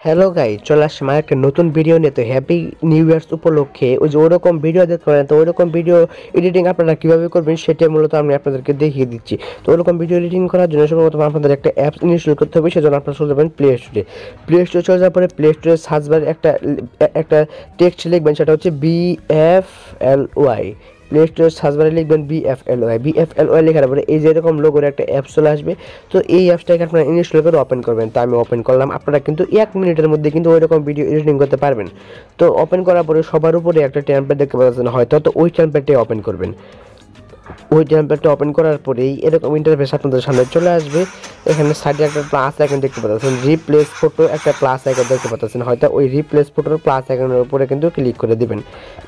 Hello guys, চলে আসছে আমার একটা নতুন ভিডিও নিয়ে। তো হ্যাপি নিউ ইয়ার্স উপলক্ষে ওই যে ওরকম ভিডিও দেখতে পারেন, তো ওরকম ভিডিও এডিটিং আপনারা কীভাবে করবেন সেটা মূলত আমি আপনাদেরকে দেখিয়ে দিচ্ছি। তো ওরকম ভিডিও এডিটিং করার জন্য সর্বপ্রথম আপনাদের একটা অ্যাপস ইনস্টল করতে হবে। সেজন্য আপনারা চলে যাবেন প্লে স্টোরে চলে যাওয়ার পরে প্লে স্টোরে সার্চ বারে একটা টেক্সট লিখবেন, সেটা হচ্ছে BFLY। প্লে স্টোরে সার্চ বারে লিখবেন বিএফএলওয়াই লেখার পরে এই যে এরকম লোগোর একটা অ্যাপস চলে আসবে। তো এই অ্যাপসটাকে আপনারা ইনস্টল করে ওপেন করবেন। তো আমি ওপেন করলাম। আপনারা কিন্তু 1 মিনিটের মধ্যে কিন্তু ওইরকম ভিডিও এডিটিং করতে পারবেন। তো ওপেন করার পরে সবার উপরে একটা টেমপ্লেট দেখতে পাচ্ছেন হয়তো, তো ওই টেমপ্লেটটাই ওপেন করবেন। ওই টেমপ্লেটটা ওপেন করার পরেই এরকম ইন্টারফেস আপনাদের সামনে চলে আসবে। এখানে সাইডে একটা প্লাস আইকন দেখতে পাচ্ছেন, রিপ্লেস ফটো একটা প্লাস আইকন দেখতে পাচ্ছেন হয়তো, ওই রিপ্লেস ফটোর প্লাস আইকনের উপরে কিন্তু ক্লিক করে দিবেন।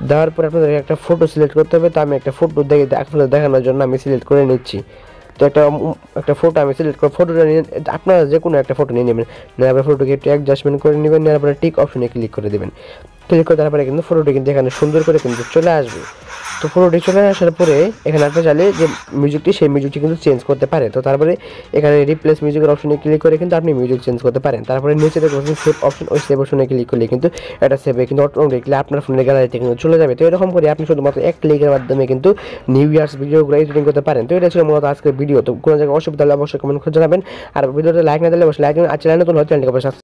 দেওয়ার পরে আপনাদের একটা ফটো সিলেক্ট করতে হবে। তো আমি একটা ফটো আপনাদের দেখানোর জন্য আমি সিলেক্ট করে নিচ্ছি। তো একটা ফটো আমি সিলেক্ট করে ফটোটা নিয়ে আপনারা যে কোনো একটা ফটো নিয়ে নেবেন। নেওয়ার পরে ফটোকে একটু অ্যাডজাস্টমেন্ট করে নেবেন। নেওয়ার পরে টিক অপশনে ক্লিক করে দেবেন। ক্লিক করে তারপরে কিন্তু ফটোটি কিন্তু এখানে সুন্দর করে কিন্তু চলে আসবে। তো ফটোটি চলে আসার পরে এখানে আপনি চাইলে যে সেই মিউজিকটি কিন্তু চেঞ্জ করতে পারে। তো তারপরে এখানে রিপ্লেস মিউজিকের অপশনে ক্লিক করে কিন্তু আপনি মিউজিক চেঞ্জ করতে পারেন। তারপরে নিচে দেখবেন সেভ অপশন, ওই সেভ অপশনে ক্লিক করলে কিন্তু এটা সেভে কিন্তু অটোমেটিকলি আপনার ফোনের গ্যালারিতে কিন্তু চলে যাবে। তো এরকম করে আপনি শুধুমাত্র এক ক্লিকের মাধ্যমে কিন্তু নিউ ইয়ার্স ভিডিওগুলো এডিটিং করতে পারেন। তো এটা ছিল মূলত আজকের ভিডিও। তো কোনো জায়গায় অসুবিধা হলে অবশ্যই কমেন্ট করে জানাবেন। আর ভিডিওতে লাইক না দিলে অবশ্যই লাইক দিন। আর চ্যানেল নতুন হয় চ্যানেলটিকে